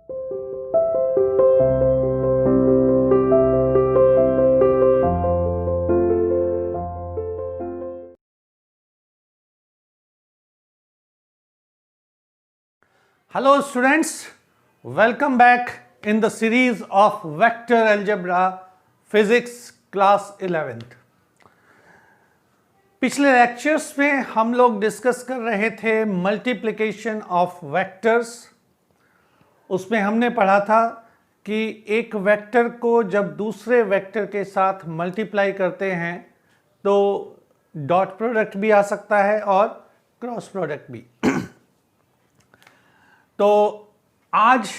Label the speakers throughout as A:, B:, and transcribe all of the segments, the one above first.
A: Hello students, welcome back in the series of Vector Algebra Physics Class 11th. पिछले lectures में हम लोग discuss कर रहे थे मल्टीप्लिकेशन ऑफ वेक्टर्स। उसमें हमने पढ़ा था कि एक वेक्टर को जब दूसरे वेक्टर के साथ मल्टीप्लाई करते हैं तो डॉट प्रोडक्ट भी आ सकता है और क्रॉस प्रोडक्ट भी। तो आज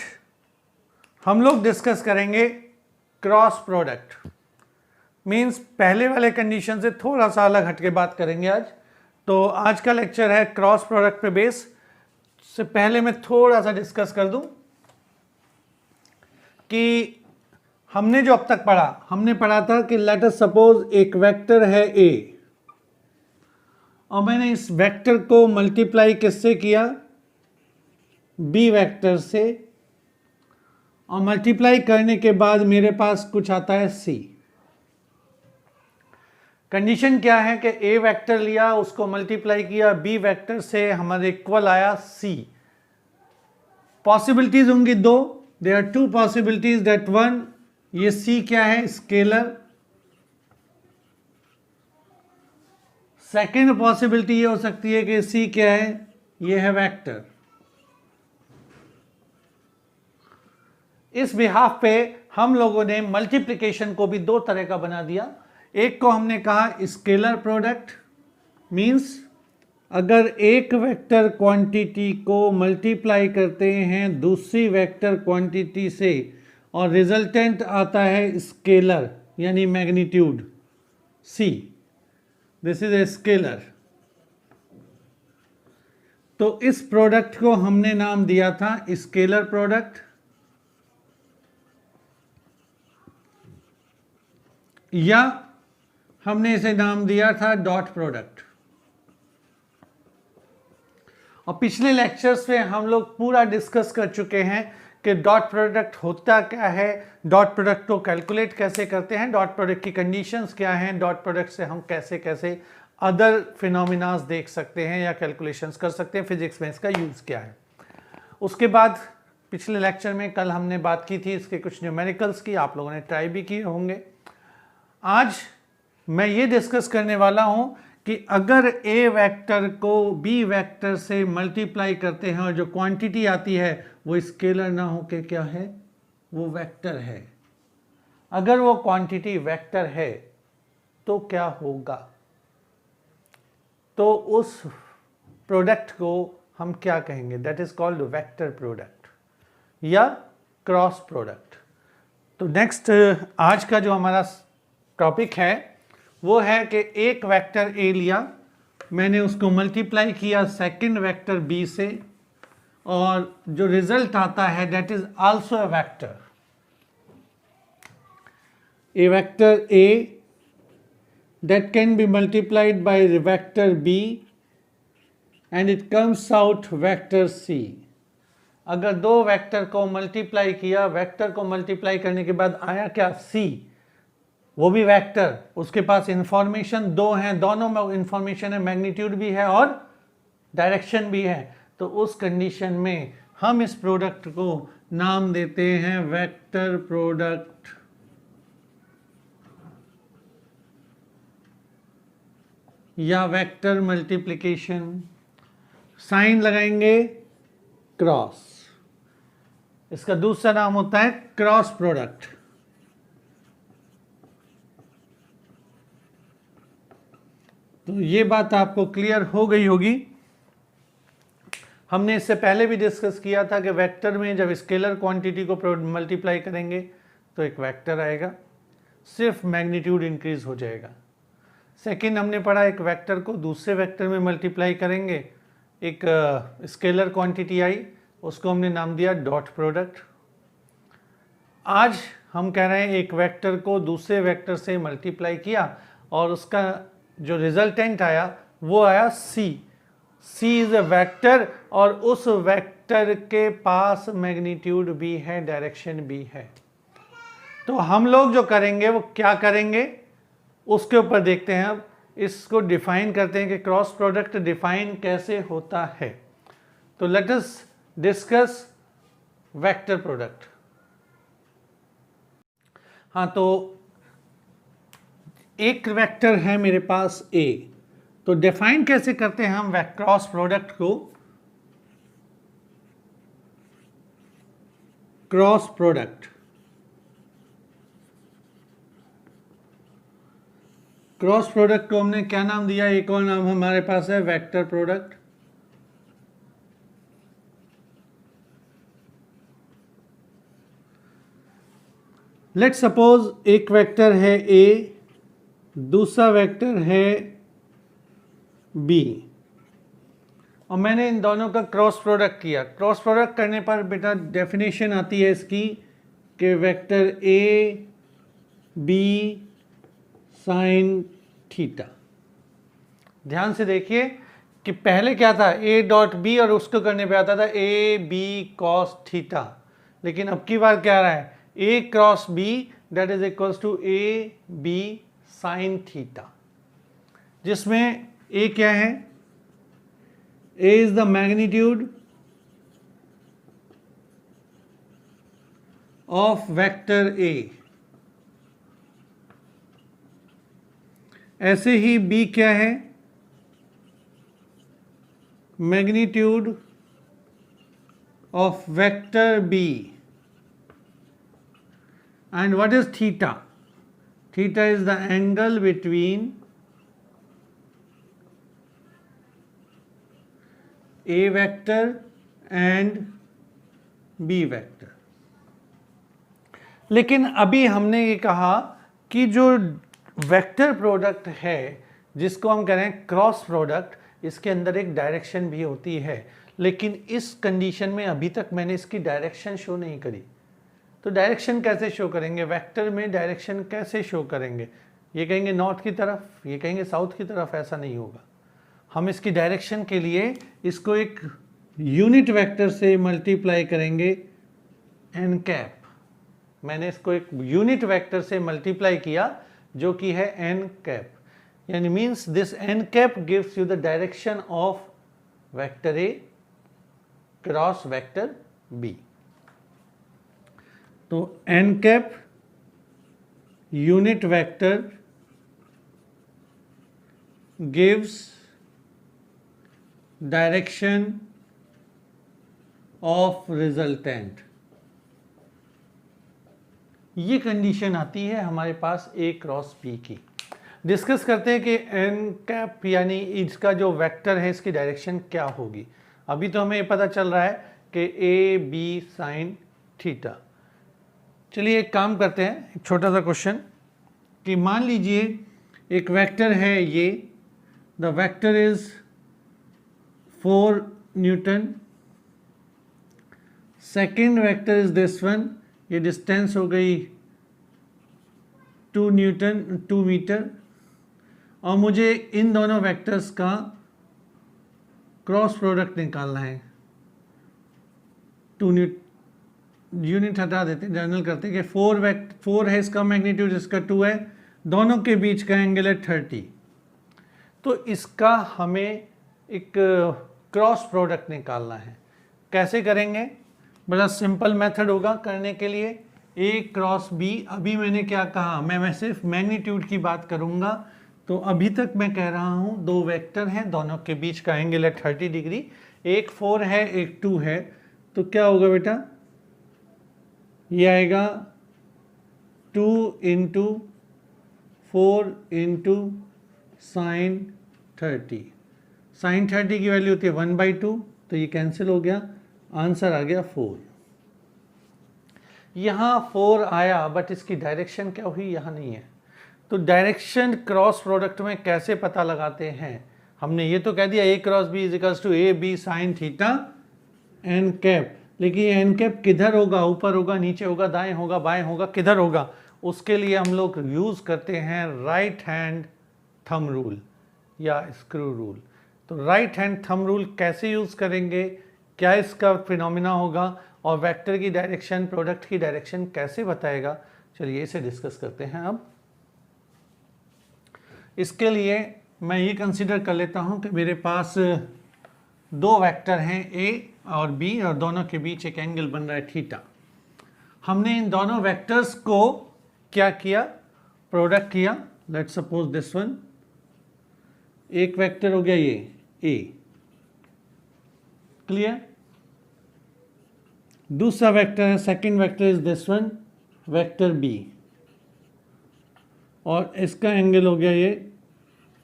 A: हम लोग डिस्कस करेंगे क्रॉस प्रोडक्ट, मींस पहले वाले कंडीशन से थोड़ा सा अलग हटके बात करेंगे आज। तो आज का लेक्चर है क्रॉस प्रोडक्ट पे बेस। से पहले मैं थोड़ा सा डिस्कस कर दूं कि हमने जो अब तक पढ़ा, हमने पढ़ा था कि लेट अस सपोज एक वेक्टर है ए और मैंने इस वेक्टर को मल्टीप्लाई किससे किया, बी वेक्टर से, और मल्टीप्लाई करने के बाद मेरे पास कुछ आता है सी। कंडीशन क्या है कि ए वेक्टर लिया, उसको मल्टीप्लाई किया बी वेक्टर से, हमारे इक्वल आया सी। पॉसिबिलिटीज होंगी दो, there are two possibilities that one, ये सी क्या है, स्केलर। सेकेंड पॉसिबिलिटी ये हो सकती है कि सी क्या है, ये है वेक्टर। इस बिहाफ पे हम लोगों ने मल्टीप्लिकेशन को भी दो तरह का बना दिया। एक को हमने कहा स्केलर प्रोडक्ट, मींस अगर एक वेक्टर क्वांटिटी को मल्टीप्लाई करते हैं दूसरी वेक्टर क्वांटिटी से और रिजल्टेंट आता है स्केलर यानी magnitude C, this is a scalar. तो इस प्रोडक्ट को हमने नाम दिया था स्केलर प्रोडक्ट, या हमने इसे नाम दिया था डॉट प्रोडक्ट। और पिछले लेक्चर्स में हम लोग पूरा डिस्कस कर चुके हैं कि डॉट प्रोडक्ट होता क्या है, डॉट प्रोडक्ट को कैलकुलेट कैसे करते हैं, डॉट प्रोडक्ट की कंडीशंस क्या हैं, डॉट प्रोडक्ट से हम कैसे कैसे अदर फिनोमिनास देख सकते हैं या कैलकुलेशंस कर सकते हैं, फिजिक्स में इसका यूज़ क्या है। उसके बाद पिछले लेक्चर में कल हमने बात की थी इसके कुछ न्यूमेरिकल्स की, आप लोगों ने ट्राई भी किए होंगे। आज मैं ये डिस्कस करने वाला हूं कि अगर ए वेक्टर को बी वेक्टर से मल्टीप्लाई करते हैं और जो क्वांटिटी आती है वो स्केलर ना हो के क्या है, वो वेक्टर है। अगर वो क्वांटिटी वेक्टर है तो क्या होगा, तो उस प्रोडक्ट को हम क्या कहेंगे, that is called vector product या क्रॉस प्रोडक्ट। तो नेक्स्ट आज का जो हमारा टॉपिक है वो है कि एक वेक्टर ए लिया, मैंने उसको मल्टीप्लाई किया सेकंड वेक्टर बी से, और जो रिजल्ट आता है that is also a vector. A vector A that can be multiplied by vector B and it comes out vector C. अगर दो वेक्टर को मल्टीप्लाई किया, वेक्टर को मल्टीप्लाई करने के बाद आया क्या, सी, वो भी वेक्टर, उसके पास इंफॉर्मेशन दो हैं, दोनों में इंफॉर्मेशन है, मैग्नीट्यूड भी है और डायरेक्शन भी है। तो उस कंडीशन में हम इस प्रोडक्ट को नाम देते हैं वेक्टर प्रोडक्ट या वेक्टर मल्टीप्लिकेशन। साइन लगाएंगे क्रॉस, इसका दूसरा नाम होता है क्रॉस प्रोडक्ट। तो ये बात आपको क्लियर हो गई होगी। हमने इससे पहले भी डिस्कस किया था कि वेक्टर में जब स्केलर क्वांटिटी को मल्टीप्लाई करेंगे तो एक वेक्टर आएगा, सिर्फ मैग्नीट्यूड इंक्रीज हो जाएगा। सेकंड हमने पढ़ा एक वेक्टर को दूसरे वेक्टर में मल्टीप्लाई करेंगे, एक स्केलर क्वांटिटी आई, उसको हमने नाम दिया डॉट प्रोडक्ट। आज हम कह रहे हैं एक वेक्टर को दूसरे वेक्टर से मल्टीप्लाई किया और उसका जो रिजल्टेंट आया वो आया सी। सी इज ए वेक्टर और उस वेक्टर के पास मैग्नीट्यूड भी है, डायरेक्शन भी है। तो हम लोग जो करेंगे वो क्या करेंगे उसके ऊपर देखते हैं। अब इसको डिफाइन करते हैं कि क्रॉस प्रोडक्ट डिफाइन कैसे होता है। तो let us discuss vector product. हाँ, तो एक वेक्टर है मेरे पास A, तो डिफाइन कैसे करते हैं हम क्रॉस प्रोडक्ट को। क्रॉस प्रोडक्ट, क्रॉस प्रोडक्ट को हमने क्या नाम दिया, एक और नाम हमारे पास है वेक्टर प्रोडक्ट। लेट्स सपोज एक वेक्टर है A, दूसरा वेक्टर है B, और मैंने इन दोनों का क्रॉस प्रोडक्ट किया। क्रॉस प्रोडक्ट करने पर बेटा डेफिनेशन आती है इसकी कि vector A B sine theta. ध्यान से देखिए कि पहले क्या था A डॉट B और उसको करने पे आता था A B कॉस थीटा, लेकिन अब की बार क्या आ रहा है A cross B that is equals to A B sine theta, जिसमें A क्या है, A is the magnitude of vector A। ऐसे ही B क्या है, magnitude of vector B। And what is theta? Theta is the angle between A vector and B vector। लेकिन अभी हमने ये कहा कि जो वेक्टर प्रोडक्ट है जिसको हम कह रहे हैं क्रॉस प्रोडक्ट, इसके अंदर एक डायरेक्शन भी होती है, लेकिन इस कंडीशन में अभी तक मैंने इसकी डायरेक्शन शो नहीं करी। तो डायरेक्शन कैसे शो करेंगे, वेक्टर में डायरेक्शन कैसे शो करेंगे, ये कहेंगे नॉर्थ की तरफ, ये कहेंगे साउथ की तरफ, ऐसा नहीं होगा। हम इसकी डायरेक्शन के लिए इसको एक यूनिट वेक्टर से मल्टीप्लाई करेंगे एन कैप। मैंने इसको एक यूनिट वेक्टर से मल्टीप्लाई किया जो कि है एन कैप, यानी means this N cap gives you the direction of vector A cross vector B. तो N cap unit vector gives direction of resultant. ये कंडीशन आती है हमारे पास ए क्रॉस बी की। डिस्कस करते हैं कि एन कैप यानी इसका जो वेक्टर है इसकी डायरेक्शन क्या होगी। अभी तो हमें ये पता चल रहा है कि ए बी साइन थीटा। चलिए एक काम करते हैं, एक छोटा सा क्वेश्चन कि मान लीजिए एक वेक्टर है ये, the vector is 4 Newton, second vector is this one, ये डिस्टेंस हो गई 2 न्यूटन 2 मीटर, और मुझे इन दोनों वेक्टर्स का क्रॉस प्रोडक्ट निकालना है। 2 यूनिट हटा देते हैं, जनरल करते हैं कि 4 है इसका मैग्नीट्यूड, इसका 2 है, दोनों के बीच का एंगल है 30। तो इसका हमें एक क्रॉस प्रोडक्ट निकालना है। कैसे करेंगे, बड़ा सिंपल मेथड होगा करने के लिए। ए क्रॉस बी, अभी मैंने क्या कहा, मैं सिर्फ मैग्नीट्यूड की बात करूंगा। तो अभी तक मैं कह रहा हूं 2 वेक्टर हैं, दोनों के बीच का एंगल है 30 डिग्री, एक 4 है एक 2 है। तो क्या होगा बेटा, ये आएगा 2 इंटू 4 इंटू साइन 30। साइन 30 की वैल्यू होती है 1/2, तो ये कैंसिल हो गया, आंसर आ गया 4। यहाँ 4 आया बट इसकी डायरेक्शन क्या हुई, यहाँ नहीं है। तो डायरेक्शन क्रॉस प्रोडक्ट में कैसे पता लगाते हैं, हमने ये तो कह दिया A cross B is equals to A B sine theta N cap, लेकिन एन कैप किधर होगा, ऊपर होगा, नीचे होगा, दाएं होगा, बाएं होगा, किधर होगा, उसके लिए हम लोग यूज करते हैं राइट हैंड थंब रूल या स्क्रू रूल। तो राइट हैंड थंब रूल कैसे यूज़ करेंगे, क्या इसका फिनोमिना होगा, और वेक्टर की डायरेक्शन, प्रोडक्ट की डायरेक्शन कैसे बताएगा, चलिए इसे डिस्कस करते हैं। अब इसके लिए मैं ये कंसीडर कर लेता हूँ कि मेरे पास दो वेक्टर हैं ए और बी, और दोनों के बीच एक एंगल बन रहा है थीटा। हमने इन दोनों वेक्टर्स को क्या किया, प्रोडक्ट किया। लेट्स सपोज दिस वन, एक वेक्टर हो गया ये ए, क्लियर। दूसरा वेक्टर है, second vector is this one, vector B, और इसका एंगल हो गया ये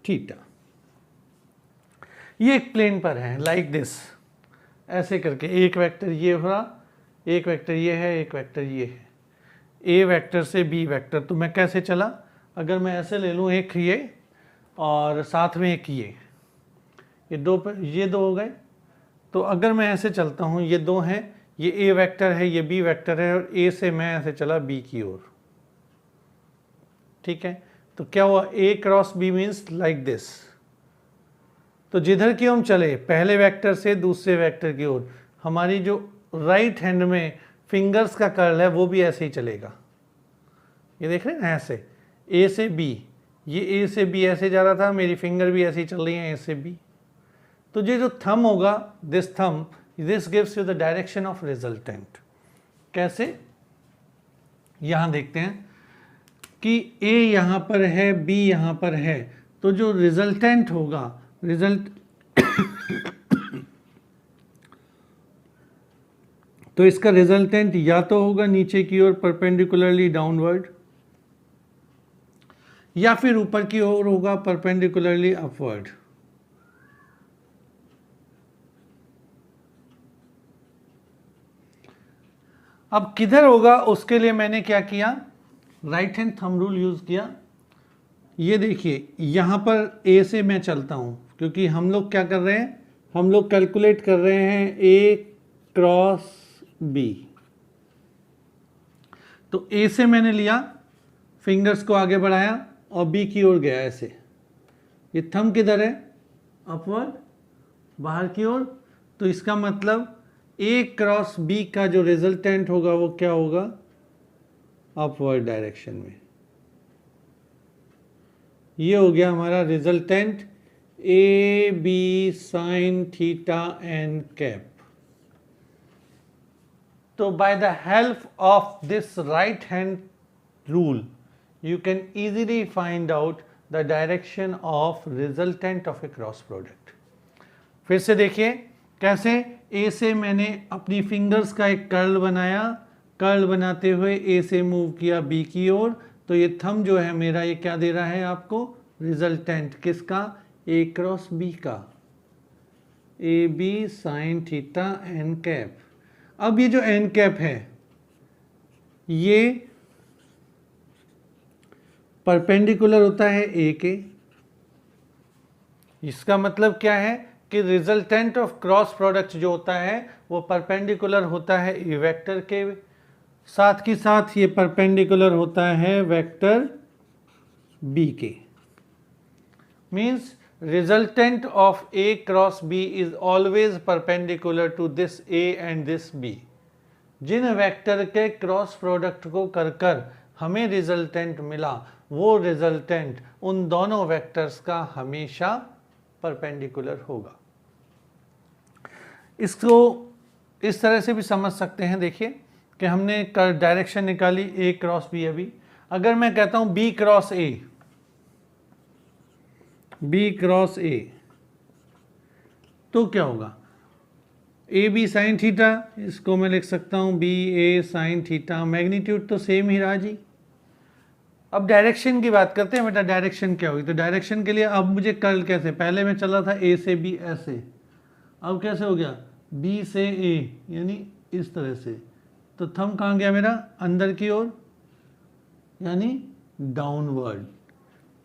A: थीटा। ये एक प्लेन पर है लाइक दिस, ऐसे करके एक वेक्टर ये हो रहा, एक वेक्टर ये है, एक वेक्टर ये है। ए वेक्टर से बी वेक्टर, तो मैं कैसे चला, अगर मैं ऐसे ले लूँ, एक ये और साथ में एक ये दो हो गए। तो अगर मैं ऐसे चलता हूँ, ये दो हैं, ये ए वेक्टर है, ये बी वेक्टर है, और ए से मैं ऐसे चला बी की ओर, ठीक है। तो क्या हुआ, A cross B means like this. तो जिधर की हम चले, पहले वेक्टर से दूसरे वेक्टर की ओर, हमारी जो राइट हैंड में फिंगर्स का कर्ल है वो भी ऐसे ही चलेगा। ये देख रहे हैं ऐसे, ए से बी, ये ए से बी ऐसे जा रहा था, मेरी फिंगर भी ऐसे ही चल रही है ए से बी। तो ये जो थंब होगा, this thumb, this gives you the direction of resultant. कैसे, यहां देखते हैं कि ए यहां पर है, बी यहां पर है, तो जो रिजल्टेंट होगा, तो इसका रिजल्टेंट या तो होगा नीचे की ओर परपेंडिकुलरली डाउनवर्ड, या फिर ऊपर की ओर होगा परपेंडिकुलरली अपवर्ड। अब किधर होगा उसके लिए मैंने क्या किया, right hand thumb rule use किया। ये देखिए यहां पर ए से मैं चलता हूं, क्योंकि हम लोग क्या कर रहे हैं, हम लोग कैलकुलेट कर रहे हैं ए क्रॉस बी। तो ए से मैंने लिया, फिंगर्स को आगे बढ़ाया और बी की ओर गया ऐसे। ये थंब किधर है, अपवर्ड, बाहर की ओर। तो इसका मतलब ए क्रॉस बी का जो रिजल्टेंट होगा वो क्या होगा, अपवर्ड डायरेक्शन में। ये हो गया हमारा resultant A B sine theta N cap. तो by the help of this right hand rule you can easily find out the direction of resultant of a cross product। फिर से देखिए कैसे, ए से मैंने अपनी फिंगर्स का एक कर्ल बनाया, कर्ल बनाते हुए ए से मूव किया बी की ओर। तो ये थंब जो है मेरा, ये क्या दे रहा है आपको, रिजल्टेंट किसका, ए क्रॉस बी का, A B sine theta N cap. अब ये जो एन कैप है ये परपेंडिकुलर होता है ए के। इसका मतलब क्या है कि रिजल्टेंट ऑफ क्रॉस प्रोडक्ट जो होता है वो परपेंडिकुलर होता है ए वेक्टर के, साथ ही साथ ये परपेंडिकुलर होता है वेक्टर बी के। Means resultant of A cross B is always perpendicular to this A and this B। जिन वेक्टर के क्रॉस प्रोडक्ट को कर हमें रिजल्टेंट मिला, वो रिजल्टेंट उन दोनों वेक्टर्स का हमेशा परपेंडिकुलर होगा। इसको इस तरह से भी समझ सकते हैं, देखिए कि हमने डायरेक्शन निकाली A क्रॉस B। अभी अगर मैं कहता हूं B cross A, B cross A, तो क्या होगा, ए बी साइन थीटा, इसको मैं लिख सकता हूं बी ए साइन थीटा। मैग्नीट्यूड तो सेम ही रहा जी। अब डायरेक्शन की बात करते हैं बेटा, डायरेक्शन क्या होगी। तो डायरेक्शन के लिए अब मुझे कर्ल कैसे, पहले मैं चला था ए से बी ऐसे, अब कैसे हो गया बी से ए, यानी इस तरह से। तो थंब कहाँ गया मेरा, अंदर की ओर, यानी डाउनवर्ड।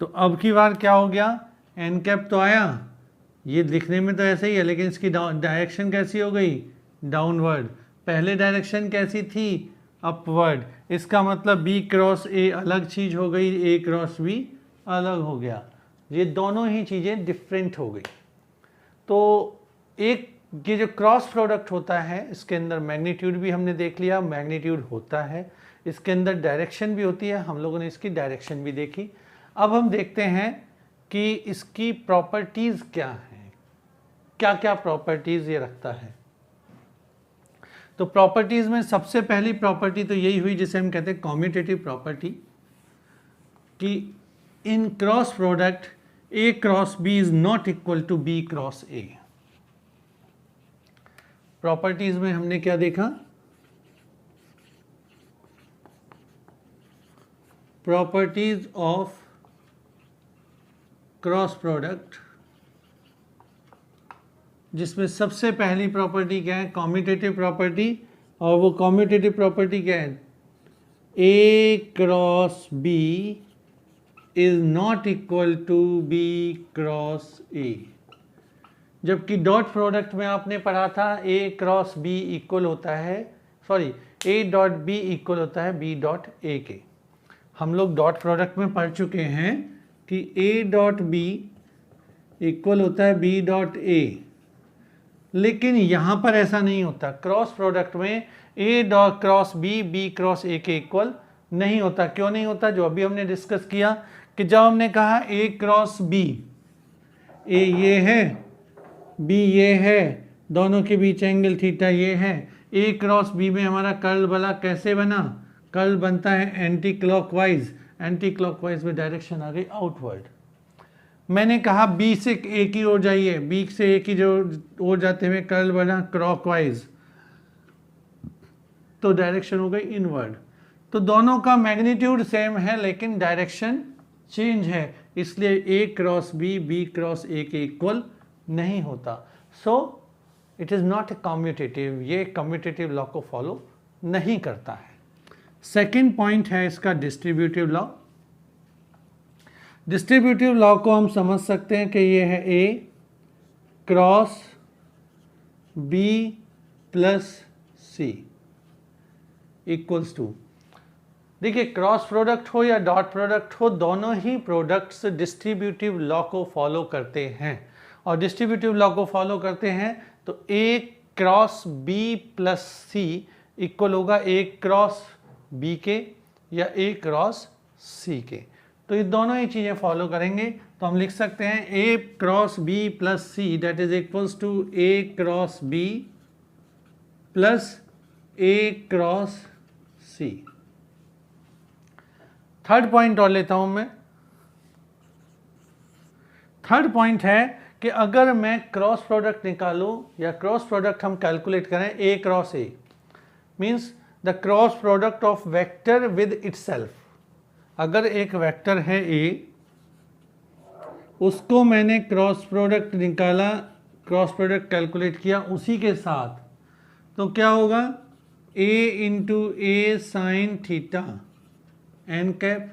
A: तो अब की बार क्या हो गया, एन कैप तो आया, ये दिखने में तो ऐसे ही है, लेकिन इसकी डायरेक्शन कैसी हो गई, डाउनवर्ड। पहले डायरेक्शन कैसी थी, अपवर्ड। इसका मतलब बी क्रॉस ए अलग चीज हो गई, ए क्रॉस बी अलग हो गया। ये दोनों ही चीज़ें डिफरेंट हो गई। तो एक ये जो क्रॉस प्रोडक्ट होता है इसके अंदर मैग्नीट्यूड भी हमने देख लिया, मैग्नीट्यूड होता है, इसके अंदर डायरेक्शन भी होती है, हम लोगों ने इसकी डायरेक्शन भी देखी। अब हम देखते हैं कि इसकी प्रॉपर्टीज़ क्या हैं, क्या क्या प्रॉपर्टीज़ ये रखता है। तो प्रॉपर्टीज़ में सबसे पहली प्रॉपर्टी तो यही हुई जिसे हम कहते हैं कॉम्यूटेटिव प्रॉपर्टी, कि in cross product A cross B is not equal to B cross A। Properties में हमने क्या देखा, प्रॉपर्टीज ऑफ क्रॉस प्रोडक्ट, जिसमें सबसे पहली प्रॉपर्टी क्या है, कॉम्यूटेटिव प्रॉपर्टी, और वो कॉम्यूटेटिव प्रॉपर्टी क्या है, A cross B is not equal to B cross A। जबकि डॉट प्रोडक्ट में आपने पढ़ा था A क्रॉस B इक्वल होता है, sorry A dot B equal होता है B डॉट A के। हम लोग डॉट प्रोडक्ट में पढ़ चुके हैं कि A डॉट B इक्वल होता है B डॉट A, लेकिन यहाँ पर ऐसा नहीं होता। क्रॉस प्रोडक्ट में A dot cross B B cross A के इक्वल नहीं होता। क्यों नहीं होता? जो अभी हमने डिस्कस किया कि जब हमने कहा A क्रॉस B, A ये है, B ये है, दोनों के बीच एंगल थीटा ये है, A क्रॉस B में हमारा कर्ल बना, कैसे बना, कर्ल बनता है एंटी क्लॉकवाइज, एंटी क्लॉकवाइज में डायरेक्शन आ गई आउटवर्ड। मैंने कहा B से A की ओर जाइए, B से A की जो ओर जाते हुए कर्ल बना क्लॉकवाइज, तो डायरेक्शन हो गई इनवर्ड। तो दोनों का मैग्नीट्यूड सेम है लेकिन डायरेक्शन चेंज है, इसलिए A cross B B cross A के इक्वल नहीं होता। So it is not a commutative, ये कम्यूटेटिव लॉ को फॉलो नहीं करता है। सेकेंड पॉइंट है इसका डिस्ट्रीब्यूटिव लॉ। डिस्ट्रीब्यूटिव लॉ को हम समझ सकते हैं कि ये है A cross B plus C equals to, देखिए क्रॉस प्रोडक्ट हो या डॉट प्रोडक्ट हो, दोनों ही प्रोडक्ट्स डिस्ट्रीब्यूटिव लॉ को फॉलो करते हैं। और डिस्ट्रीब्यूटिव लॉ को फॉलो करते हैं तो A cross B plus C equal होगा A क्रॉस B के या A क्रॉस C के। तो ये दोनों ही चीज़ें फॉलो करेंगे तो हम लिख सकते हैं A cross B plus C that is equals to A cross B plus A cross C। Third point और लेता हूं मैं। थर्ड पॉइंट है कि अगर मैं क्रॉस प्रोडक्ट निकालूं या क्रॉस प्रोडक्ट हम कैलकुलेट करें A cross A, means the cross product of vector with itself. अगर एक वेक्टर है A, उसको मैंने क्रॉस प्रोडक्ट निकाला, क्रॉस प्रोडक्ट कैलकुलेट किया उसी के साथ, तो क्या होगा A into A sine theta N cap.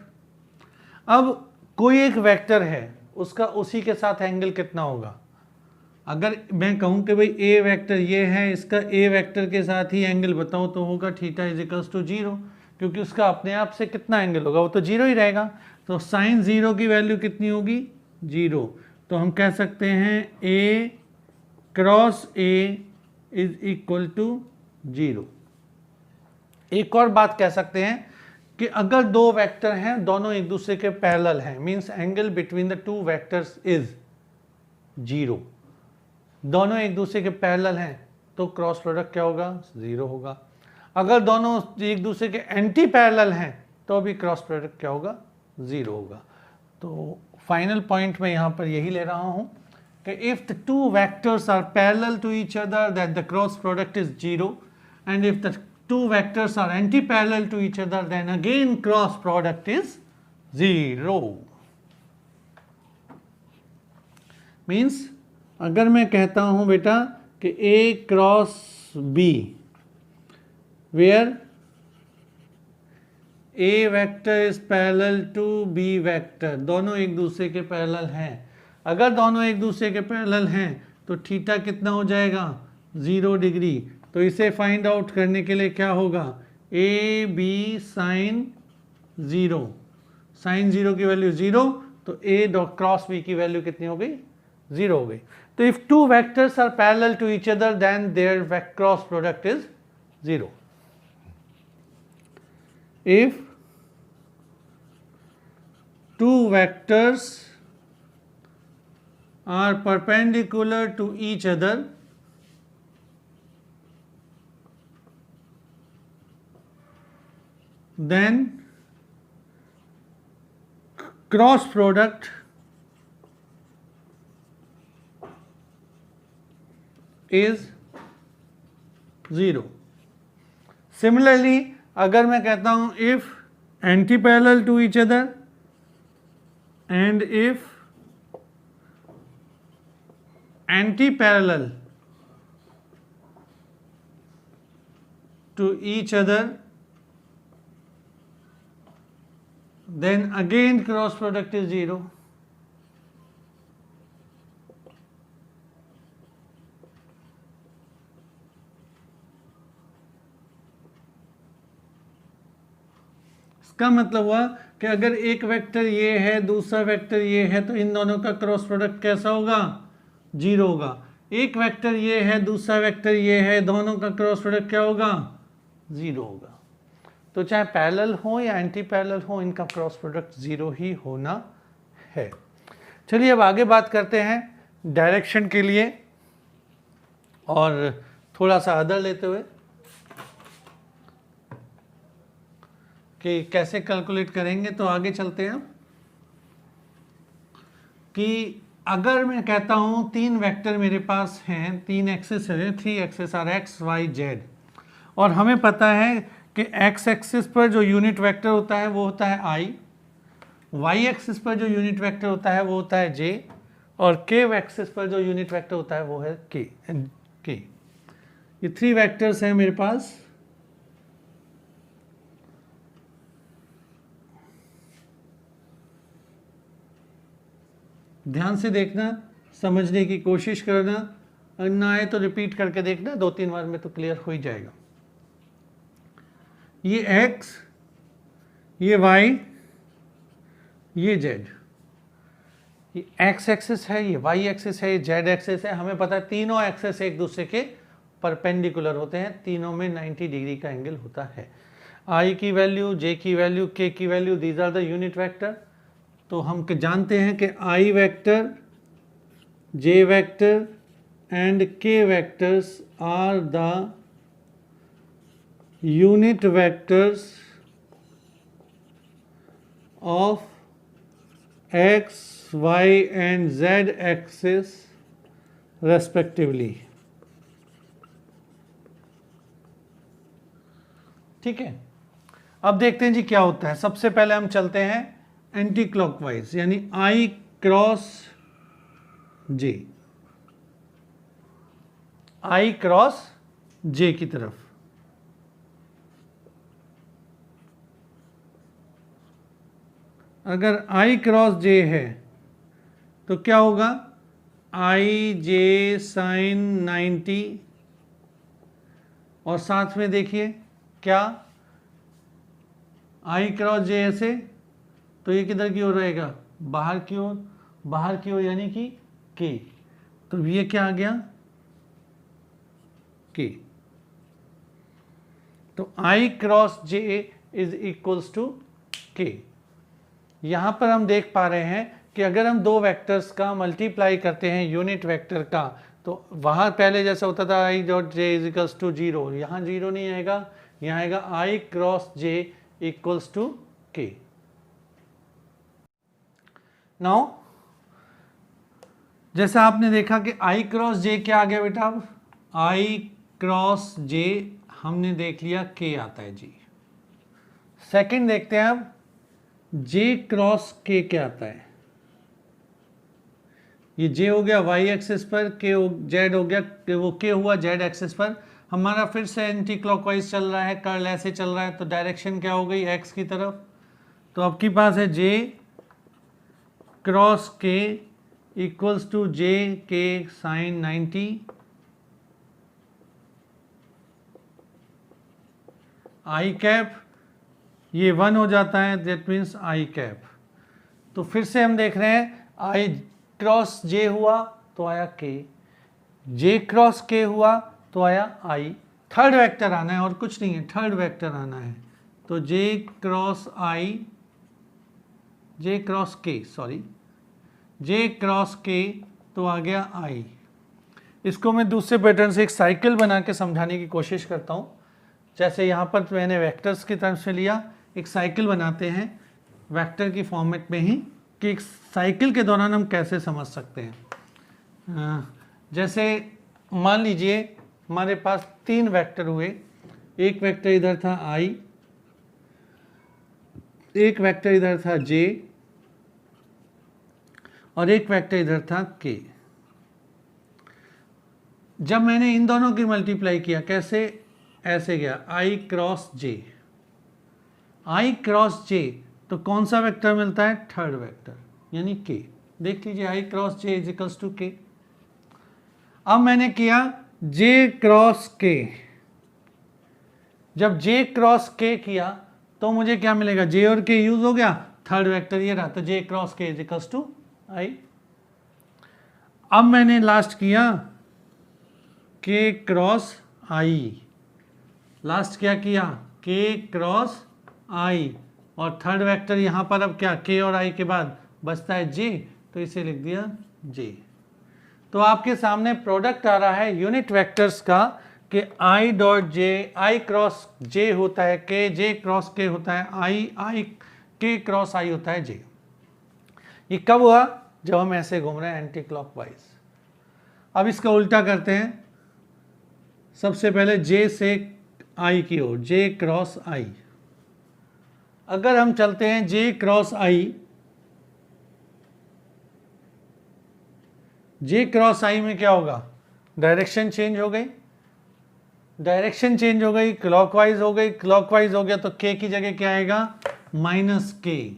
A: अब कोई एक वेक्टर है, उसका उसी के साथ एंगल कितना होगा। अगर मैं कहूँ कि भाई A वेक्टर ये है, इसका A वेक्टर के साथ ही एंगल बताऊँ तो होगा थीटा इज इक्वल्स टू 0, क्योंकि उसका अपने आप से कितना एंगल होगा, वो तो 0 ही रहेगा। तो साइन 0 की वैल्यू कितनी होगी, 0। तो हम कह सकते हैं A cross A is equal to 0। एक और बात कह सकते हैं कि अगर दो वेक्टर हैं, दोनों एक दूसरे के पैरेलल हैं, means angle between the two vectors is 0, दोनों एक दूसरे के पैरेलल हैं तो क्रॉस प्रोडक्ट क्या होगा, 0 होगा। अगर दोनों एक दूसरे के एंटी पैरेलल हैं तो भी क्रॉस प्रोडक्ट क्या होगा, 0 होगा। तो फाइनल पॉइंट मैं यहाँ पर यही ले रहा हूँ कि if the two vectors are parallel to each other that the cross product is 0, and if the two vectors are anti-parallel to each other, then again cross product is 0. Means अगर मैं कहता हूं बेटा कि A cross B where A vector is parallel to B vector, दोनों एक दूसरे के पैरेलल हैं। अगर दोनों एक दूसरे के पैरेलल हैं तो थीटा कितना हो जाएगा, 0 डिग्री। तो इसे फाइंड आउट करने के लिए क्या होगा, ए बी साइन 0, साइन 0 की वैल्यू 0, तो ए डॉट क्रॉस बी की वैल्यू कितनी हो गई, 0 हो गई। तो if two vectors are parallel to each other then their cross product is 0. If two vectors are perpendicular to each other then cross product is 0. Similarly, अगर मैं कहता हूं if anti-parallel to each other and if anti-parallel to each other then again cross product is 0. इसका मतलब हुआ कि अगर एक वेक्टर ये है दूसरा वेक्टर ये है तो इन दोनों का क्रॉस प्रोडक्ट कैसा होगा? 0 होगा. एक वेक्टर ये है दूसरा वेक्टर ये है, दोनों का क्रॉस प्रोडक्ट क्या होगा? 0 होगा. तो चाहे पैरेलल हो या एंटी पैरेलल हो, इनका क्रॉस प्रोडक्ट 0 ही होना है. चलिए अब आगे बात करते हैं डायरेक्शन के लिए और थोड़ा सा अदर लेते हुए कि कैसे कैलकुलेट करेंगे. तो आगे चलते हैं कि अगर मैं कहता हूं 3 वेक्टर मेरे पास हैं, 3 एक्सिस है, 3 axis are X Y Z, और हमें पता है कि एक्स एक्सिस पर जो यूनिट वेक्टर होता है वो होता है आई, वाई एक्सिस पर जो यूनिट वेक्टर होता है वो होता है जे, और के एक्सिस पर जो यूनिट वेक्टर होता है वो है के. ये 3 वेक्टर्स हैं मेरे पास. ध्यान से देखना, समझने की कोशिश करना, अगर ना आए तो रिपीट करके देखना, 2-3 बार में तो क्लियर हो ही जाएगा. ये x, ये y, ये z. ये x एक्सिस है, ये y एक्सिस है, ये z एक्सिस है. हमें पता है तीनों एक्सिस एक दूसरे के परपेंडिकुलर होते हैं, तीनों में 90 डिग्री का एंगल होता है. i की वैल्यू, j की वैल्यू, k की value, these are the unit vector. तो हम जानते हैं कि i vector, j vector and k vectors are the unit vectors of x, y and z axis respectively. ठीक है. अब देखते हैं जी क्या होता है. सबसे पहले हम चलते हैं एंटी क्लॉकवाइज, यानी I cross J, I cross J की तरफ. अगर I क्रॉस J है तो क्या होगा? I J साइन 90, और साथ में देखिए क्या I क्रॉस J ऐसे, तो ये किधर की ओर रहेगा? बाहर की ओर. बाहर की ओर यानी कि K. तो ये क्या आ गया? K. तो I cross J is equals to K. यहां पर हम देख पा रहे हैं कि अगर हम दो वेक्टर्स का मल्टीप्लाई करते हैं यूनिट वेक्टर का, तो वहां पहले जैसा होता था I dot J is equals to 0. यहां 0 नहीं आएगा, यहां आएगा I cross J equals to K. Now जैसा आपने देखा कि I क्रॉस J क्या आ गया बेटा? अब I क्रॉस J हमने देख लिया K आता है जी. सेकंड देखते हैं अब J क्रॉस K क्या आता है. ये J हो गया y एक्सिस पर, K Z हो गया, वो K हुआ Z एक्सिस पर. हमारा फिर से एंटी क्लॉकवाइज चल रहा है, कर्ल ऐसे चल रहा है, तो डायरेक्शन क्या हो गई? x की तरफ. तो आपके पास है J cross K equals to J K sine 90, I cap, ये 1 हो जाता है, दैट मीन्स I कैप. तो फिर से हम देख रहे हैं I क्रॉस J हुआ, तो आया के, जे क्रॉस के हुआ तो आया आई। थर्ड वेक्टर आना है और कुछ नहीं है, थर्ड वेक्टर आना है। तो जे क्रॉस आई, जे क्रॉस के, सॉरी जे क्रॉस के तो आ गया आई। इसको मैं दूसरे पैटर्न से एक साइकिल बना के समझाने की कोशिश करता हूँ। जैसे यहाँ पर मैंने वेक्टर्स की तरफ से लिया, एक साइकिल बनाते हैं वेक्टर की फॉर्मेट में ही, कि एक साइकिल के दौरान हम कैसे समझ सकते हैं। जैसे मान लीजिए हमारे पास 3 वेक्टर हुए, एक वेक्टर इधर था आई, एक वेक्टर इधर था जे, और एक वेक्टर इधर था के। जब मैंने इन दोनों की मल्टीप्लाई किया, कैसे, ऐसे गया आई क्रॉस जे, आई क्रॉस जे, तो कौन सा वेक्टर मिलता है, थर्ड वेक्टर यानी के। देख लीजिए I cross J is equals to K. अब मैंने किया जे क्रॉस के, जब जे क्रॉस के किया तो मुझे क्या मिलेगा, जे और के यूज हो गया, थर्ड वेक्टर ये रहा, तो जे क्रॉस के इज इक्वल्स टू आई। अब मैंने लास्ट किया के क्रॉस आई, लास्ट क्या किया, के क्रॉस आई, और थर्ड वेक्टर यहाँ पर अब क्या, के और आई के बाद बचता है जे, तो इसे लिख दिया जे। तो आपके सामने प्रोडक्ट आ रहा है यूनिट वेक्टर्स का कि I dot J, I cross जे होता है के, जे क्रॉस के होता है आई, आई के क्रॉस आई होता है जे। ये कब हुआ, जब हम ऐसे घूम रहे हैं एंटी क्लॉकवाइज। अब इसका उल्टा करते हैं, सबसे पहले जे से आई की ओर, जे क्रॉस आई। अगर हम चलते हैं जे क्रॉस आई, जे क्रॉस आई में क्या होगा, डायरेक्शन चेंज हो गई, डायरेक्शन चेंज हो गई, क्लॉकवाइज हो गई, क्लॉकवाइज हो गया तो के की जगह क्या आएगा, minus K.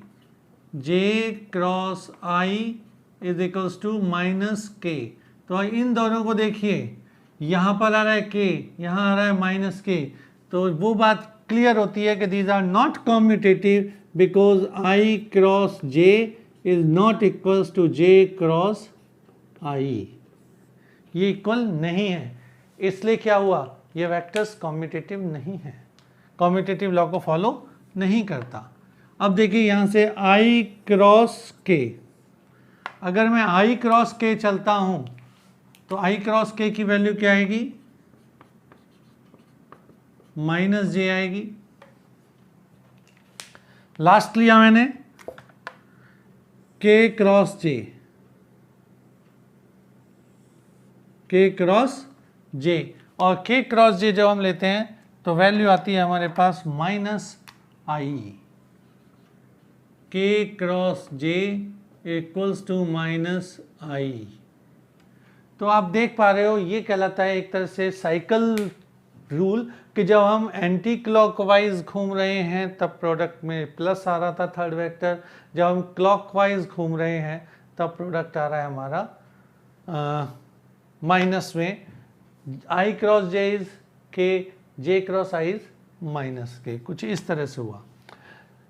A: J cross I is equals to minus K. तो इन दोनों को देखिए, यहाँ पर आ रहा है के, यहाँ आ रहा है माइनस के, तो वो बात क्लियर होती है कि these are not commutative because I cross J is not equals to J cross I, ये इक्वल नहीं है। इसलिए क्या हुआ, ये वेक्टर्स कॉम्यूटेटिव नहीं है, कॉम्यूटेटिव लॉ को फॉलो नहीं करता। अब देखिए यहाँ से आई क्रॉस के, अगर मैं आई क्रॉस के चलता हूँ तो आई क्रॉस के की वैल्यू क्या आएगी, माइनस जे आएगी। लास्ट लिया मैंने के क्रॉस जे, के क्रॉस जे, और के क्रॉस जे जब हम लेते हैं तो वैल्यू आती है हमारे पास minus I. K cross J equals to minus I. तो आप देख पा रहे हो ये कहलाता है एक तरह से साइकिल रूल, कि जब हम एंटी क्लॉकवाइज घूम रहे हैं तब प्रोडक्ट में प्लस आ रहा था थर्ड वेक्टर, जब हम क्लॉकवाइज घूम रहे हैं तब प्रोडक्ट आ रहा है हमारा माइनस में। आई क्रॉस जे इज के, J cross I is minus के, कुछ इस तरह से हुआ।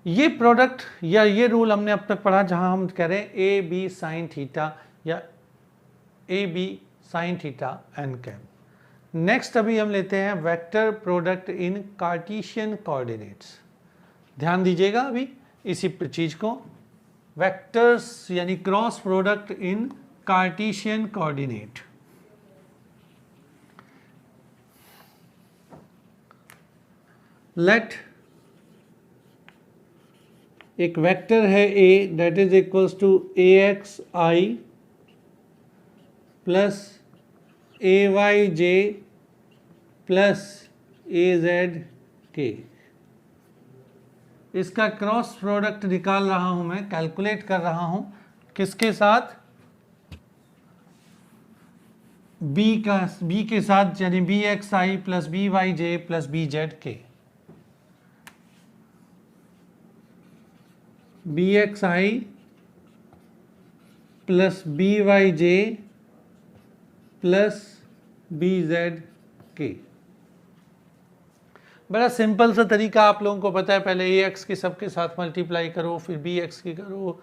A: ये प्रोडक्ट या ये रूल हमने अब तक पढ़ा जहां हम कह रहे हैं ए बी साइन थीटा या A B sine theta N cap. Next अभी हम लेते हैं vector product in Cartesian coordinates. ध्यान दीजिएगा अभी इसी चीज को, वेक्टर्स यानी cross product in Cartesian coordinate. Let एक वेक्टर है A that is equals to A X I plus A Y J plus A Z K. इसका क्रॉस प्रोडक्ट निकाल रहा हूं मैं, कैलकुलेट कर रहा हूं किसके साथ, बी के साथ, यानी B X I plus B Y J plus B Z के। B X I plus B Y J plus B Z के। बड़ा सिंपल सा तरीका आप लोगों को पता है, पहले ए एक्स के सबके साथ मल्टीप्लाई करो, फिर बी एक्स की करो,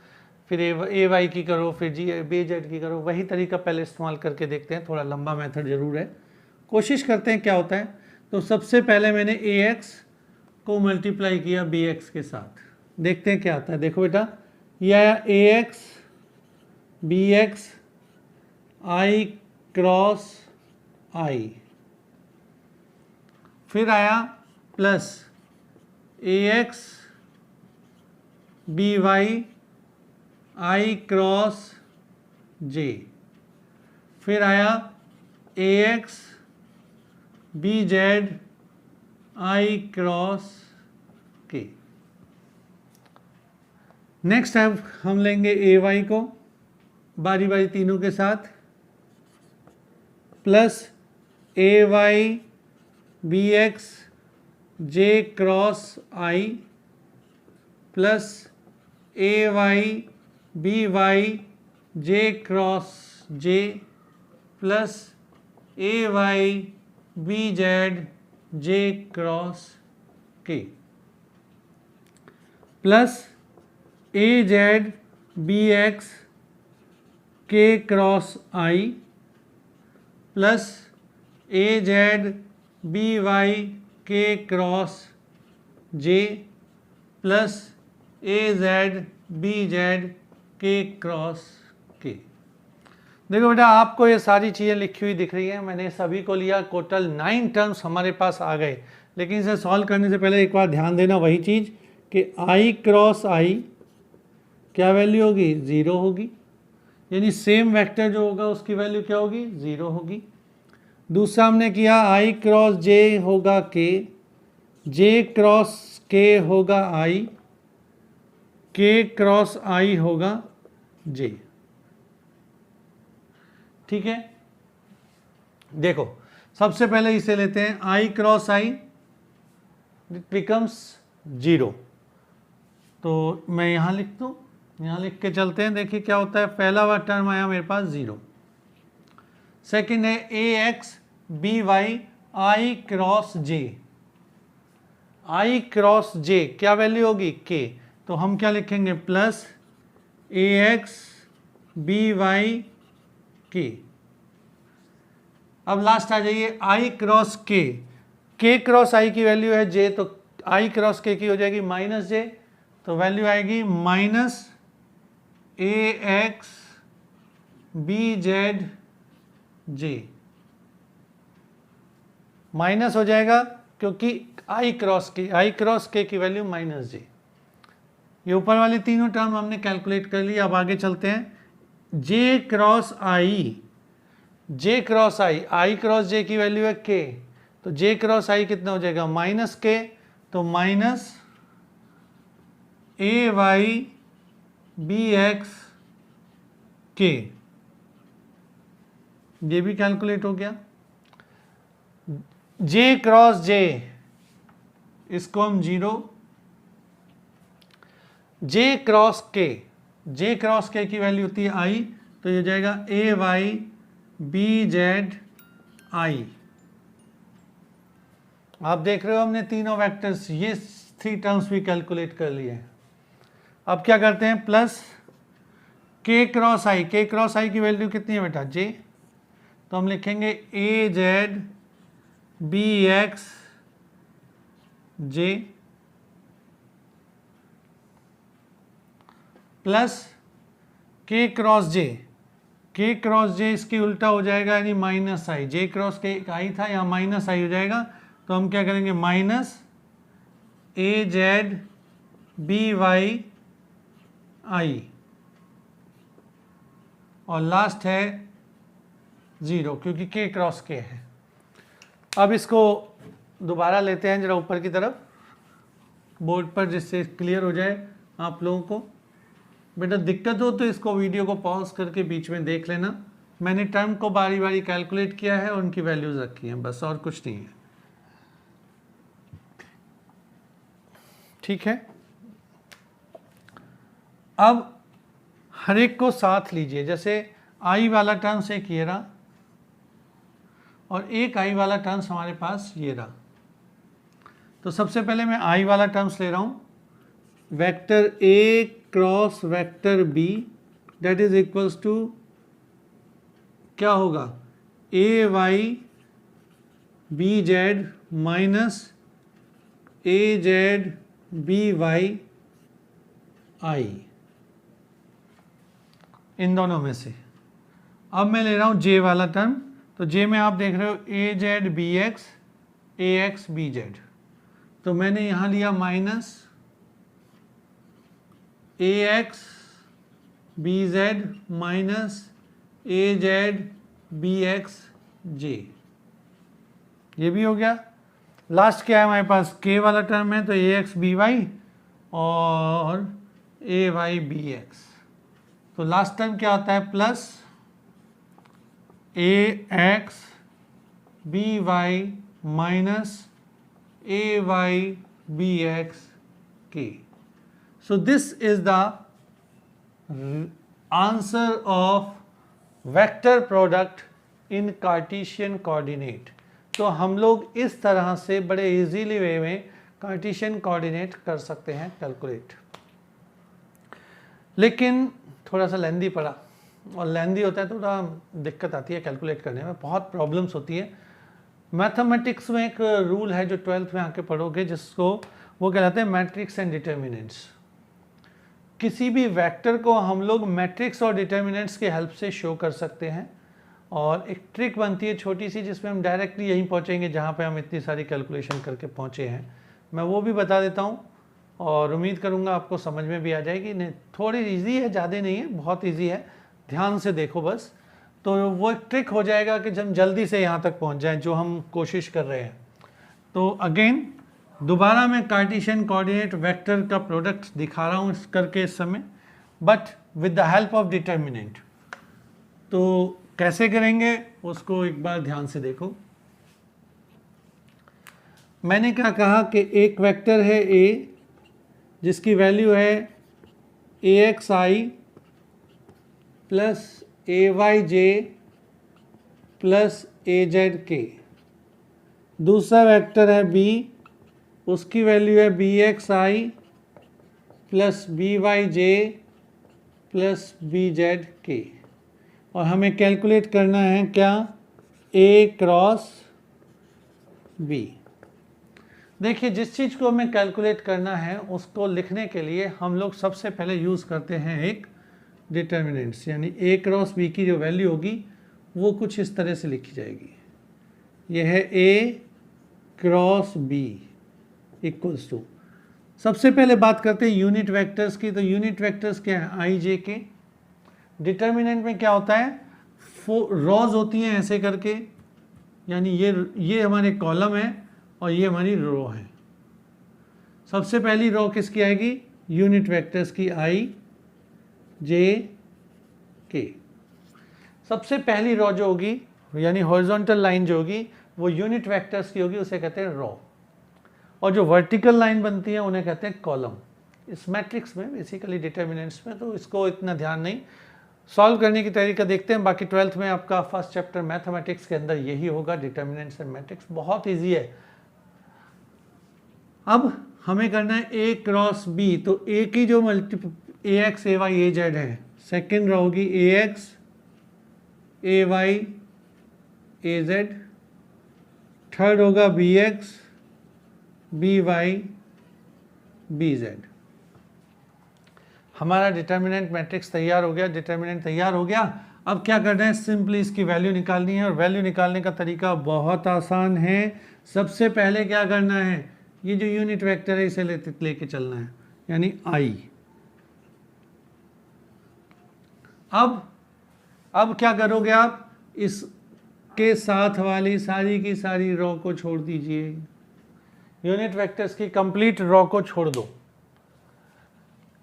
A: फिर ए वाई की करो, फिर जी बी जेड की करो। वही तरीका पहले इस्तेमाल करके देखते हैं, थोड़ा लंबा मेथड ज़रूर है, कोशिश करते हैं क्या होता है। तो सबसे पहले मैंने ए एक्स को मल्टीप्लाई किया बी एक्स के साथ, देखते हैं क्या आता है। देखो बेटा, ये आया A X B X I cross I, फिर आया plus A X B Y I cross J, फिर आया A X B Z I cross K. Next अब हम लेंगे ए वाई को बारी बारी तीनों के साथ, plus A Y B x J cross I, plus A Y B Y J cross J, plus A Y B Z J cross के, plus A Z B x के cross I, plus A Z B Y के cross J, plus A Z B Z के cross के। देखो बेटा, आपको ये सारी चीज़ें लिखी हुई दिख रही हैं, मैंने सभी को लिया, टोटल 9 टर्म्स हमारे पास आ गए। लेकिन इसे सॉल्व करने से पहले एक बार ध्यान देना वही चीज़ कि आई क्रॉस आई क्या वैल्यू होगी, 0 होगी, यानी सेम वेक्टर जो होगा उसकी वैल्यू क्या होगी, 0 होगी। दूसरा हमने किया आई क्रॉस जे होगा के, जे क्रॉस के होगा आई, के क्रॉस आई होगा जे। ठीक है, देखो सबसे पहले इसे लेते हैं, आई क्रॉस आई बिकम्स 0, तो मैं यहाँ लिख दूँ, यहाँ लिख के चलते हैं। देखिए क्या होता है, पहला वाला टर्म आया मेरे पास 0। सेकेंड है ए X B Y I cross J, I cross जे क्या वैल्यू होगी, के, तो हम क्या लिखेंगे, plus A X B Y के। अब लास्ट आ जाइए आई क्रॉस के क्रॉस आई की वैल्यू है जे, तो आई क्रॉस के की हो जाएगी माइनस जे, तो वैल्यू आएगी माइनस ए X B Z J, minus हो जाएगा क्योंकि आई क्रॉस के की वैल्यू माइनस जे। ये ऊपर वाले तीनों टर्म हमने कैलकुलेट कर लिया। अब आगे चलते हैं, जे क्रॉस आई आई क्रॉस जे की वैल्यू है के, तो जे क्रॉस आई कितना हो जाएगा, माइनस के, तो माइनस ए वाई बी एक्स के, ये भी कैलकुलेट हो गया। जे क्रॉस जे, इसको हम 0, जे क्रॉस के की वैल्यू होती है आई, तो ये हो जाएगा ए वाई बी जेड आई। आप देख रहे हो हमने तीनों वेक्टर्स, ये 3 टर्म्स भी कैलकुलेट कर लिए हैं। अब क्या करते हैं, प्लस के क्रॉस आई की वैल्यू कितनी है बेटा, जे, तो हम लिखेंगे ए जेड बी एक्स जे, प्लस के क्रॉस जे इसकी उल्टा हो जाएगा, यानी माइनस आई, जे क्रॉस के आई था, यहाँ माइनस आई हो जाएगा, तो हम क्या करेंगे, minus A Z B Y आई, और लास्ट है 0 क्योंकि के क्रॉस के है। अब इसको दोबारा लेते हैं जरा ऊपर की तरफ बोर्ड पर, जिससे क्लियर हो जाए आप लोगों को। बेटा दिक्कत हो तो इसको वीडियो को पॉज करके बीच में देख लेना। मैंने टर्म को बारी बारी कैलकुलेट किया है और उनकी वैल्यूज रखी हैं, बस और कुछ नहीं है। ठीक है, अब हर एक को साथ लीजिए, जैसे आई वाला टर्म्स एक ये रहा और एक आई वाला टर्म्स हमारे पास ये रहा। तो सबसे पहले मैं आई वाला टर्म्स ले रहा हूँ, vector A cross vector B that is equals to क्या होगा, A Y B Z minus A Z B Y I, इन दोनों में से। अब मैं ले रहा हूं जे वाला टर्म, तो जे में आप देख रहे हो ए जेड बी एक्स ए एक्स बी जेड, तो मैंने यहां लिया minus A X B Z minus A Z B x जे, ये भी हो गया। लास्ट क्या है हमारे पास, के वाला टर्म है, तो ए एक्स बी वाई और ए वाई बी एक्स, तो लास्ट टर्म क्या होता है, plus A X B Y minus A Y B x के। So this is the answer of vector product in Cartesian coordinate. तो हम लोग इस तरह से बड़े इजीली वे में कार्टेशियन कोऑर्डिनेट कर सकते हैं कैलकुलेट, लेकिन थोड़ा सा लेंदी पड़ा, और लेंदी होता है तो थोड़ा दिक्कत आती है कैलकुलेट करने में, बहुत प्रॉब्लम्स होती है। मैथमेटिक्स में एक रूल है जो 12th में आके पढ़ोगे, जिसको वो कहलाते हैं मैट्रिक्स एंड डिटर्मिनेंट्स। किसी भी वेक्टर को हम लोग मैट्रिक्स और डिटर्मिनेंट्स के हेल्प से शो कर सकते हैं, और एक ट्रिक बनती है छोटी सी जिसमें हम डायरेक्टली यहीं पहुंचेंगे जहां पे हम इतनी सारी कैलकुलेशन करके पहुंचे हैं। मैं वो भी बता देता हूं और उम्मीद करूंगा आपको समझ में भी आ जाएगी। नहीं, थोड़ी इजी है, ज़्यादा नहीं है, बहुत इजी है, ध्यान से देखो बस, तो वो एक ट्रिक हो जाएगा कि हम जल्दी से यहाँ तक पहुँच जाएं जो हम कोशिश कर रहे हैं। तो अगेन दोबारा मैं कार्टेशियन कोऑर्डिनेट वेक्टर का प्रोडक्ट दिखा रहा हूँ करके इस समय, but with the help of determinant. तो कैसे करेंगे उसको एक बार ध्यान से देखो। मैंने क्या कहा कि एक वेक्टर है ए जिसकी वैल्यू है ए X I plus A Y J plus A Z के। दूसरा वेक्टर है बी, उसकी वैल्यू है B X I plus B Y J plus B Z के, और हमें कैलकुलेट करना है क्या, ए क्रॉस बी। देखिए, जिस चीज़ को हमें कैलकुलेट करना है उसको लिखने के लिए हम लोग सबसे पहले यूज़ करते हैं एक डिटर्मिनेंट्स, यानी ए क्रॉस बी की जो वैल्यू होगी वो कुछ इस तरह से लिखी जाएगी। यह है ए क्रॉस बी इक्वल्स टू, सबसे पहले बात करते हैं यूनिट वेक्टर्स की। तो यूनिट वेक्टर्स क्या है, आई जे के। डिटर्मिनेंट में क्या होता है, रॉज होती हैं ऐसे करके, यानी ये हमारे कॉलम है और ये हमारी रो है। सबसे पहली रो किसकी आएगी, यूनिट वेक्टर्स की, आई जे के। सबसे पहली रो जो होगी यानी हॉरिजॉन्टल लाइन जो होगी वो यूनिट वेक्टर्स की होगी, उसे कहते हैं रो, और जो वर्टिकल लाइन बनती है उन्हें कहते हैं कॉलम। इस मैट्रिक्स में बेसिकली डिटर्मिनेंट्स में तो इसको इतना ध्यान नहीं, सॉल्व करने की तरीका देखते हैं। बाकी 12th में आपका फर्स्ट चैप्टर मैथमेटिक्स के अंदर यही होगा, डिटर्मिनेंट्स एंड मैट्रिक्स, बहुत ईजी है। अब हमें करना है ए क्रॉस बी, तो ए की जो A X A Y A Z है, सेकेंड रो होगी A X A Y A Z, third होगा B X B Y B Z. हमारा डिटर्मिनेंट मैट्रिक्स तैयार हो गया, डिटर्मिनेंट तैयार हो गया। अब क्या करना है, सिंपली इसकी वैल्यू निकालनी है, और वैल्यू निकालने का तरीका बहुत आसान है। सबसे पहले क्या करना है, ये जो यूनिट वेक्टर है इसे लेके चलना है, यानी आई। अब क्या करोगे आप, इसके साथ वाली सारी की सारी रो को छोड़ दीजिए, यूनिट वेक्टर्स की कंप्लीट रो को छोड़ दो।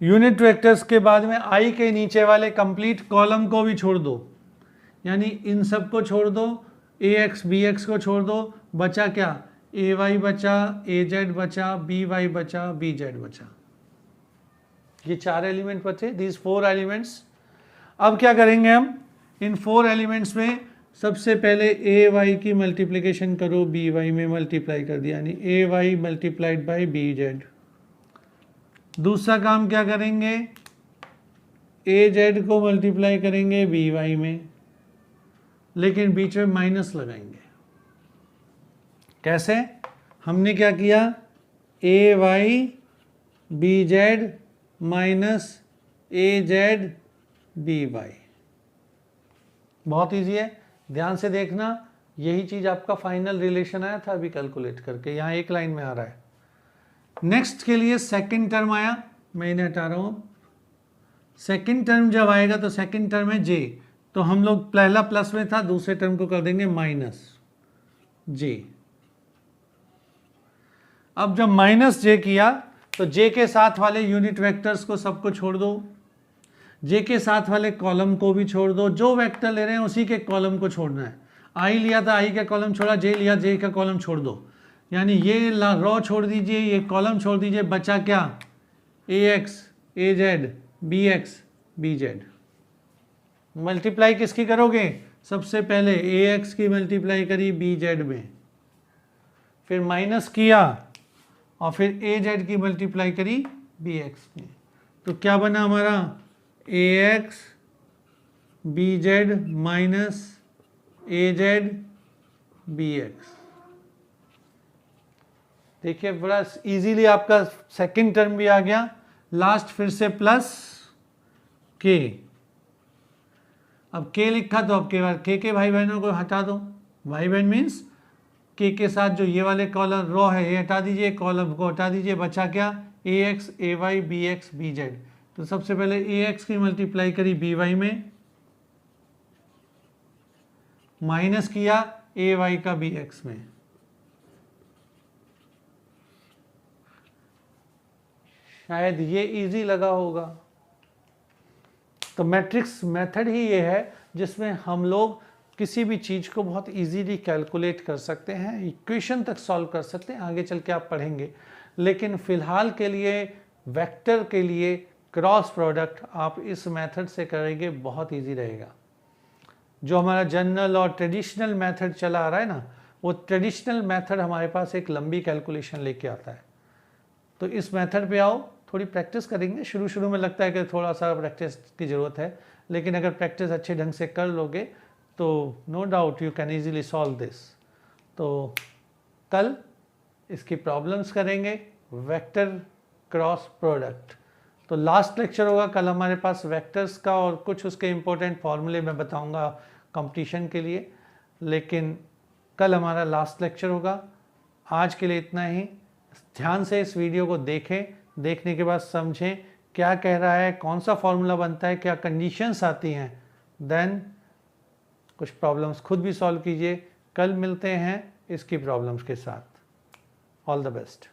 A: यूनिट वेक्टर्स के बाद में आई के नीचे वाले कंप्लीट कॉलम को भी छोड़ दो, यानी इन सब को छोड़ दो, ए एक्स बी एक्स को छोड़ दो, बचा क्या, ए वाई बचा, ए जेड बचा, बी वाई बचा, बी जेड बचा। ये 4 एलिमेंट बचे, दीज 4 एलिमेंट्स। अब क्या करेंगे हम, इन 4 एलिमेंट्स में सबसे पहले ए वाई की मल्टीप्लिकेशन करो, बी वाई में मल्टीप्लाई कर दिया, यानी A Y multiplied by B Z. दूसरा काम क्या करेंगे, ए जेड को मल्टीप्लाई करेंगे बी वाई में, लेकिन बीच में माइनस लगाएंगे। कैसे? हमने क्या किया, A Y B Z minus A Z B Y. बहुत इजी है, ध्यान से देखना, यही चीज आपका फाइनल रिलेशन आया था अभी कैलकुलेट करके, यहाँ एक लाइन में आ रहा है। नेक्स्ट के लिए सेकंड टर्म आया, मैं इन्हें हटा रहा हूँ। सेकंड टर्म जब आएगा तो सेकंड टर्म है जे, तो हम लोग पहला प्लस में था, दूसरे टर्म को कर देंगे माइनस जे। अब जब माइनस जे किया तो जे के साथ वाले यूनिट वेक्टर्स को सबको छोड़ दो, जे के साथ वाले कॉलम को भी छोड़ दो, जो वेक्टर ले रहे हैं उसी के कॉलम को छोड़ना है। आई लिया था, आई का कॉलम छोड़ा, जे लिया, जे का कॉलम छोड़ दो, यानी ये रो छोड़ दीजिए, ये कॉलम छोड़ दीजिए, बचा क्या, A X A Z B X B Z. Multiply किसकी करोगे, सबसे पहले ए एक्स की मल्टीप्लाई करी बी जेड में, फिर माइनस किया और फिर ए जेड की मल्टीप्लाई करी बी एक्स में, तो क्या बना हमारा, A X B Z minus A Z B X. देखिए बड़ा इजीली आपका सेकंड टर्म भी आ गया। लास्ट फिर से प्लस के, अब के लिखा तो अब के भाई बहनों को हटा दो, भाई बहन मीन्स के साथ जो ये वाले कॉलम रो है ये हटा दीजिए, कॉलम को हटा दीजिए, बचा क्या, A X A Y B X B Z. तो सबसे पहले ए एक्स की मल्टीप्लाई करी बी वाई में, माइनस किया ए वाई का बी एक्स में। शायद ये इजी लगा होगा। तो मैट्रिक्स मेथड ही ये है जिसमें हम लोग किसी भी चीज़ को बहुत इजीली कैलकुलेट कर सकते हैं, इक्वेशन तक सॉल्व कर सकते हैं, आगे चल के आप पढ़ेंगे। लेकिन फ़िलहाल के लिए वेक्टर के लिए क्रॉस प्रोडक्ट आप इस मेथड से करेंगे, बहुत इजी रहेगा। जो हमारा जनरल और ट्रेडिशनल मेथड चला आ रहा है ना, वो ट्रेडिशनल मेथड हमारे पास एक लंबी कैलकुलेशन लेके आता है। तो इस मेथड पे आओ, थोड़ी प्रैक्टिस करेंगे। शुरू में लगता है कि थोड़ा सा प्रैक्टिस की ज़रूरत है, लेकिन अगर प्रैक्टिस अच्छे ढंग से कर लोगे तो no doubt you can easily solve this. तो कल इसकी प्रॉब्लम्स करेंगे, वेक्टर क्रॉस प्रोडक्ट। तो लास्ट लेक्चर होगा कल हमारे पास वेक्टर्स का, और कुछ उसके इम्पोर्टेंट फॉर्मूले मैं बताऊंगा कंपटीशन के लिए, लेकिन कल हमारा लास्ट लेक्चर होगा। आज के लिए इतना ही। ध्यान से इस वीडियो को देखें, देखने के बाद समझें क्या कह रहा है, कौन सा फॉर्मूला बनता है, क्या कंडीशंस आती हैं, देन कुछ प्रॉब्लम्स खुद भी सॉल्व कीजिए। कल मिलते हैं इसकी प्रॉब्लम्स के साथ। All the best.